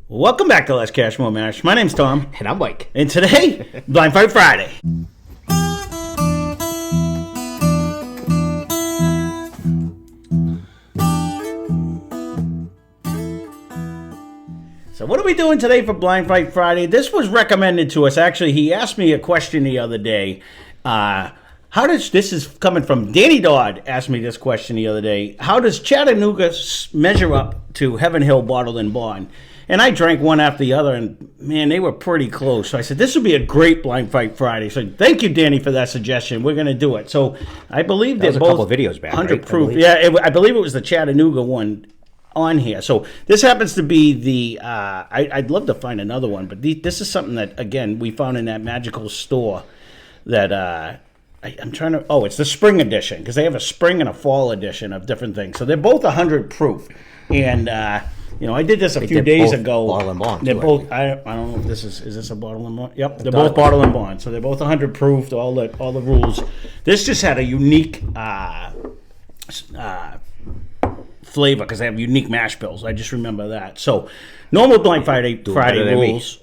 Welcome back to Lesscashmoremash. My name's Tom. And I'm Mike. And today, Blind Fight Friday. So what are we doing today for Blind Fight Friday? This was recommended to us. Actually, he asked me a question the other day. This is coming from Danny Dodd, asked me this question the other day. How does Chattanooga measure up to Heaven Hill Bottled and Bond? And I drank one after the other, and man, they were pretty close. So I said, this would be a great Blind Fight Friday. So thank you, Danny, for that suggestion. We're going to do it. So I believe they're both a couple of videos back, 100 right? proof. I believe it was the Chattanooga one on here. So this happens to be the, I'd love to find another one, but this is something that, again, we found in that magical store that I'm trying to, it's the spring edition, because they have a spring and a fall edition of different things. So they're both 100 proof. And, I did this a few days ago. Bottle and bond. They're both. I don't know if this is a bottle and bond. Yep, they're both bottle and bond. So they're both 100 proof. All the rules. This just had a unique flavor because they have unique mash bills. I just remember that. So normal Blind Friday rules.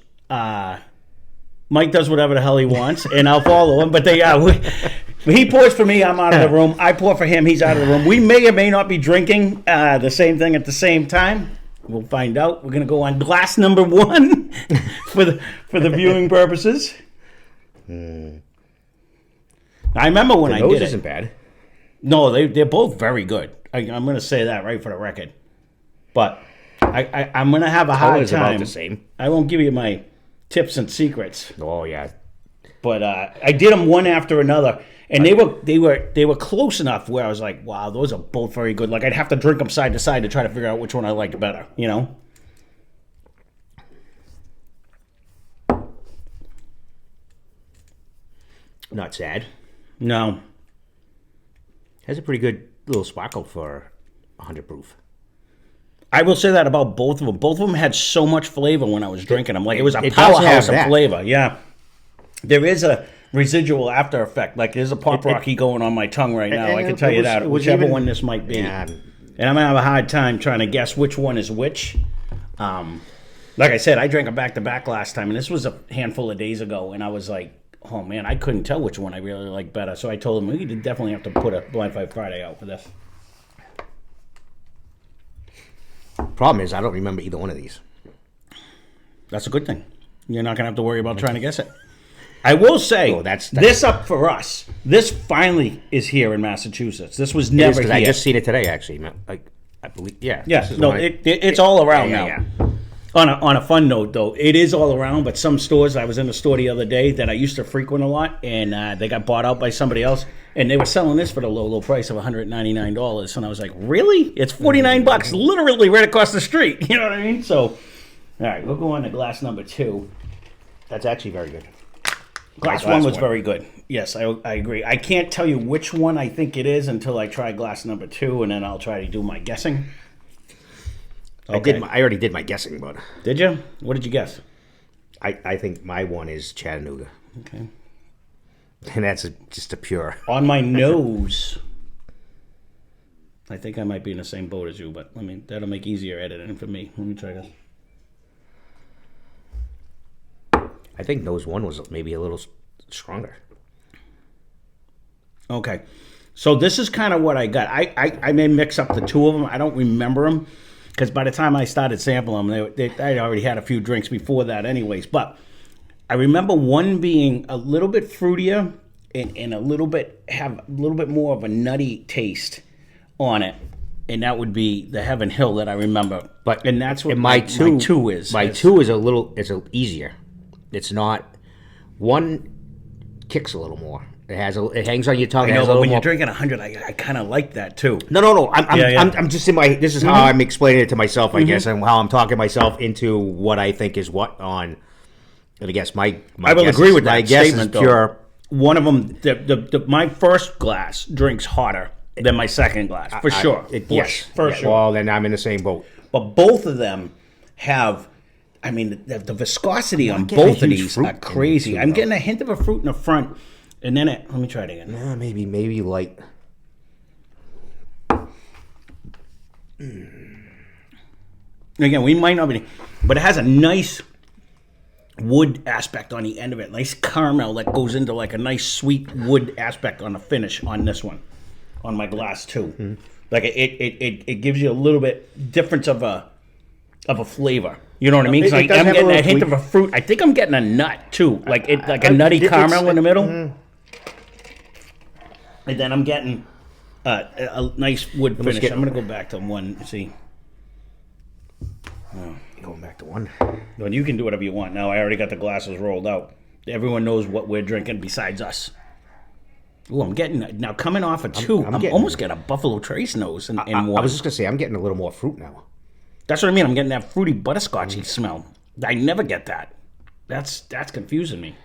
Mike does whatever the hell he wants, and I'll follow him. But he pours for me, I'm out of the room. I pour for him, he's out of the room. We may or may not be drinking the same thing at the same time. We'll find out. We're going to go on glass number 1 for the viewing purposes. I remember when I did it. The nose isn't bad. No, they're both very good. I'm going to say that right for the record. But I'm going to have a hard time. About the same. I won't give you my tips and secrets. Oh, yeah. But I did them one after another, and they were close enough where I was like, wow, those are both very good. Like I'd have to drink them side to side to try to figure out which one I liked better. Not sad. No. Has a pretty good little sparkle for 100 proof. I will say that about both of them. Both of them had so much flavor when I was drinking them. Like it was a powerhouse of flavor. Yeah. There is a residual after effect. Like there's a pop rocky going on my tongue right now. I can tell you that. Whichever one this might be. Yeah. And I'm going to have a hard time trying to guess which one is which. Like I said, I drank a back-to-back last time, and this was a handful of days ago, and I was like, oh, man, I couldn't tell which one I really liked better. So I told him, we definitely have to put a Blind Fight Friday out for this. Problem is, I don't remember either one of these. That's a good thing. You're not going to have to worry about trying to guess it. I will say, that's this up for us. This finally is here in Massachusetts. This was never here. I just seen it today, actually. I believe, yeah. Yeah, it's all around now. Yeah. On a fun note, though, it is all around, but some stores, I was in a store the other day that I used to frequent a lot, and they got bought out by somebody else, and they were selling this for the low price of $199, and I was like, really? It's $49, literally right across the street. You know what I mean? So, all right, we'll go on to glass number 2. That's actually very good. Glass 1 was very good. Yes, I agree. I can't tell you which one I think it is until I try glass number 2, and then I'll try to do my guessing. Okay. I already did my guessing, but... Did you? What did you guess? I think my one is Chattanooga. Okay. And that's just a pure... On my nose, I think I might be in the same boat as you, but that'll make easier editing for me. Let me try this. I think nose 1 was maybe a little stronger. Okay. So this is kind of what I got. I may mix up the two of them. I don't remember them. Because by the time I started sampling them, I already had a few drinks before that anyways. But I remember one being a little bit fruitier and have a little bit more of a nutty taste on it. And that would be the Heaven Hill that I remember. And that's what my two is. My 2 is it's easier. It's not... One kicks a little more. It hangs on your tongue. I know, but when you're drinking 100, I kind of like that too. No. I'm just in my. This is how I'm explaining it to myself, I guess, and how I'm talking myself into what I think is what on. And I guess my I will agree with that my guess statement. Is pure. One of them, my first glass drinks hotter than my second glass for sure. Yes, for sure. Well, then I'm in the same boat. But both of them have. The viscosity on both of these are crazy. I'm getting a hint of a fruit in the front. And then let me try it again. Yeah, maybe light. Again, we might not be, but it has a nice wood aspect on the end of it. Nice caramel that goes into like a nice sweet wood aspect on the finish on this one, on my glass 2. Mm-hmm. Like it gives you a little bit difference of a flavor. You know what I mean? I'm getting a hint of a fruit. I think I'm getting a nut too, like a nutty caramel in the middle. And then I'm getting a nice wood finish. I'm gonna go back to 1. See. Oh. Going back to 1. Well, you can do whatever you want. Now I already got the glasses rolled out. Everyone knows what we're drinking besides us. Ooh, I'm getting now coming off a 2. I'm almost getting a Buffalo Trace nose in 1. I was just gonna say I'm getting a little more fruit now. That's what I mean. I'm getting that fruity butterscotchy smell. I never get that. That's confusing me.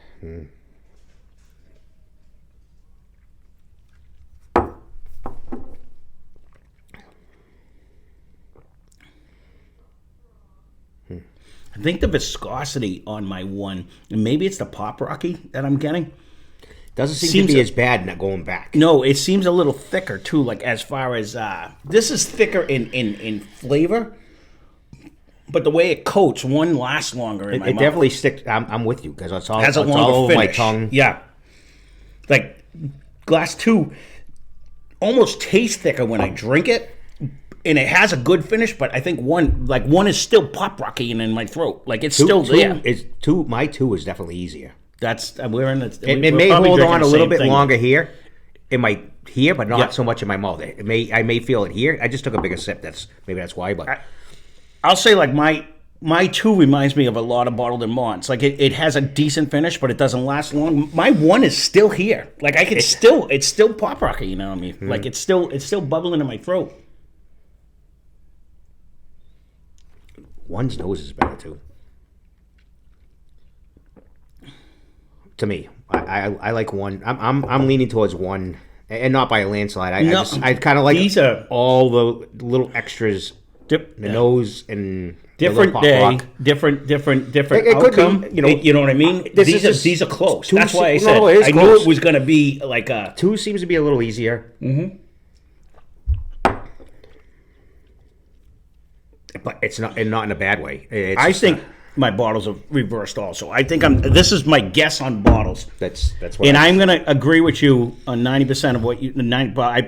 I think the viscosity on my 1, and maybe it's the Pop Rocky that I'm getting. Doesn't seem to be as bad not going back. No, it seems a little thicker too. Like as far as this is thicker in flavor, but the way it coats, 1 lasts longer in my mouth. It definitely sticks. I'm with you because it's all over my tongue. Yeah, like glass 2 almost tastes thicker when I drink it. And it has a good finish, but I think 1 is still Pop Rocking in my throat. Like it's still there. My 2 is definitely easier. We're in the. It may hold on a little bit longer here. It might here, but not so much in my mouth. I may feel it here. I just took a bigger sip. Maybe that's why. But I'll say like my 2 reminds me of a lot of bottled in Monts. Like it has a decent finish, but it doesn't last long. My 1 is still here. Like it's still Pop Rocking. You know what I mean? Like it's still bubbling in my throat. 1's nose is better too. To me, I like 1. I'm leaning towards 1, and not by a landslide. I kind of like all the little extras. The nose and different day, different outcome. Could be, you know what I mean. These are close. That's why I said I knew it was going to be like a 2 seems to be a little easier. Mm-hmm. But it's not in a bad way. I think my bottles are reversed also. I think this is my guess on bottles. That's what. And I'm going to agree with you on 90% of what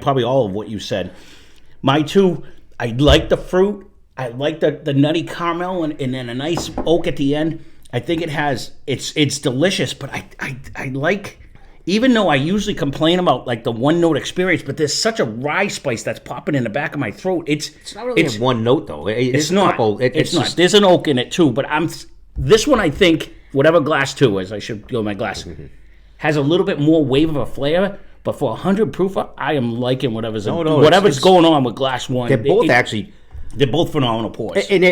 probably all of what you said. My 2, I like the fruit. I like the nutty caramel and then a nice oak at the end. I think it's delicious, but I like. Even though I usually complain about like the 1 note experience, but there's such a rye spice that's popping in the back of my throat. It's not really 1 note though. It's not. It's not. There's an oak in it too, but this one I think whatever glass 2 is, I should go my glass, has a little bit more wave of a flavor. But for 100 proof, I am liking whatever's going on with glass 1. They're both actually. They're both phenomenal pours. And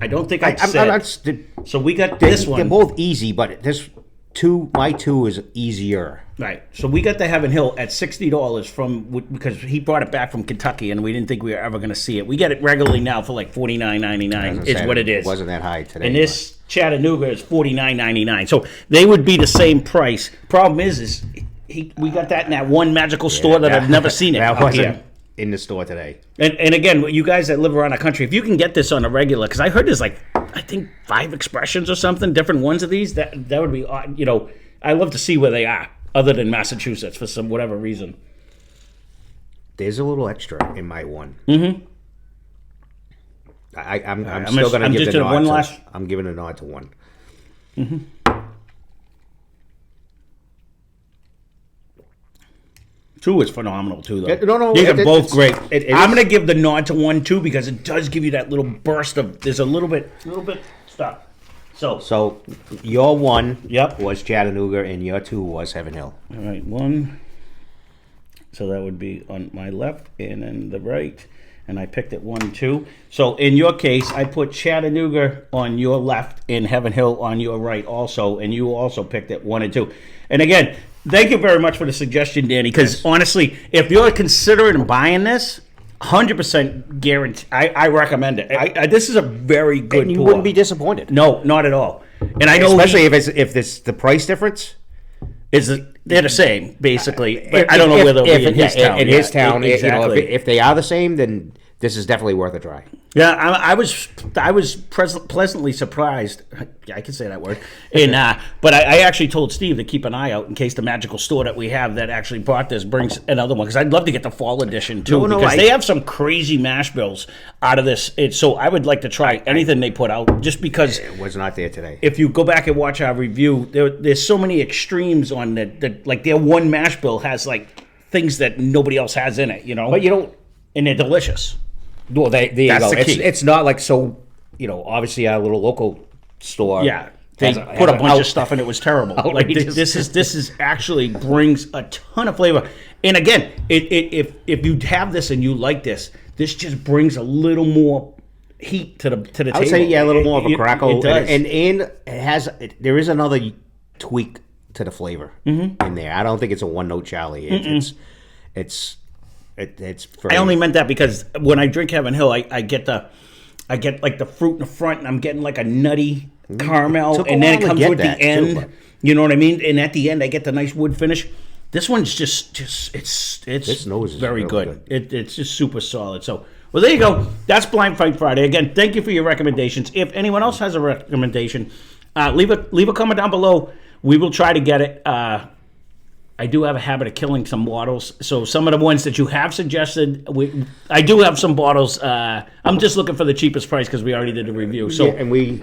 I don't think I said. So we got this one. They're both easy, but this. My 2 is easier. Right. So we got the Heaven Hill at $60 because he brought it back from Kentucky and we didn't think we were ever going to see it. We get it regularly now for like $49.99 is what it is. It wasn't that high today. And this Chattanooga is $49.99. So they would be the same price. Problem is we got that in that one magical store that I've never seen it. That wasn't in the store today. And again, you guys that live around the country, if you can get this on a regular, because I heard there's like, I think 5 expressions or something, different ones of these, that would be, I love to see where they are, other than Massachusetts for some whatever reason. There's a little extra in my 1. Mm-hmm. I'm still going to give the nod. I'm giving a nod to 1. Mm-hmm. 2 is phenomenal too, though. These are both great. I'm going to give the nod to 1 too because it does give you that little burst of. There's a little bit stuff. So your 1 was Chattanooga and your 2 was Heaven Hill. All right, 1. So that would be on my left and then the right, and I picked it 1, 2. So in your case, I put Chattanooga on your left and Heaven Hill on your right also, and you also picked it 1 and 2. And again. Thank you very much for the suggestion, Danny, because honestly, if you're considering buying this, 100% guarantee, I recommend it. This is a very good and you pour. wouldn't be disappointed. No, not at all. And I know especially if the price difference they're the same, basically. But I don't know where they'll be in his town. In his town, exactly. If they are the same, then this is definitely worth a try. Yeah, I was pleasantly surprised. I can say that word. And but I actually told Steve to keep an eye out in case the magical store that we have that actually bought this brings another one, because I'd love to get the fall edition too, because they have some crazy mash bills out of this. So I would like to try anything they put out, just because it was not there today. If you go back and watch our review, there's so many extremes on that. Like their one mash bill has like things that nobody else has in it, But you don't, and they're delicious. Well, there you go. It's not like so. Obviously our little local store. Yeah, they put a bunch of stuff and it was terrible. Like this is actually brings a ton of flavor. And again, if you have this and you like this just brings a little more heat to the table. I would say a little more of a crackle. It does. And it has. There is another tweak to the flavor in there. I don't think it's a one note Charlie. It's I only meant that because when I drink Heaven Hill, I get like the fruit in the front, and I'm getting like a nutty caramel, and then it comes with the end. Too, you know what I mean? And at the end, I get the nice wood finish. This one's just it's this nose is very good. It's just super solid. So, well, there you go. That's Blind Fight Friday. Again, thank you for your recommendations. If anyone else has a recommendation, leave a comment down below. We will try to get it. I do have a habit of killing some bottles, so some of the ones that you have suggested, I do have some bottles. I'm just looking for the cheapest price because we already did a review. So and we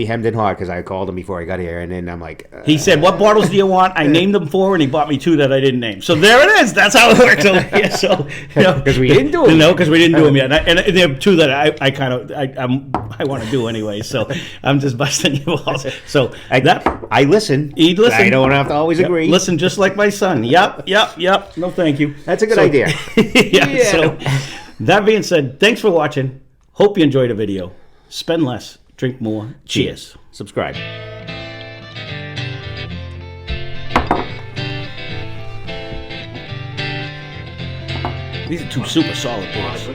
hemmed and hawed because I called him before I got here, and then I'm like, he said, "What bottles do you want?" I named them 4, and he bought me 2 that I didn't name. So there it is. That's how it works. Yeah, so because we didn't do them, because we didn't do them yet, and there are 2 that I want to do anyway. So I'm just busting you balls. So I listen. He'd listen. I don't have to always agree. Listen, just like my son. Yep. No, thank you. That's a good idea. Yeah. So that being said, thanks for watching. Hope you enjoyed the video. Spend less, drink more. Cheers. Subscribe. These are 2 super solid beers.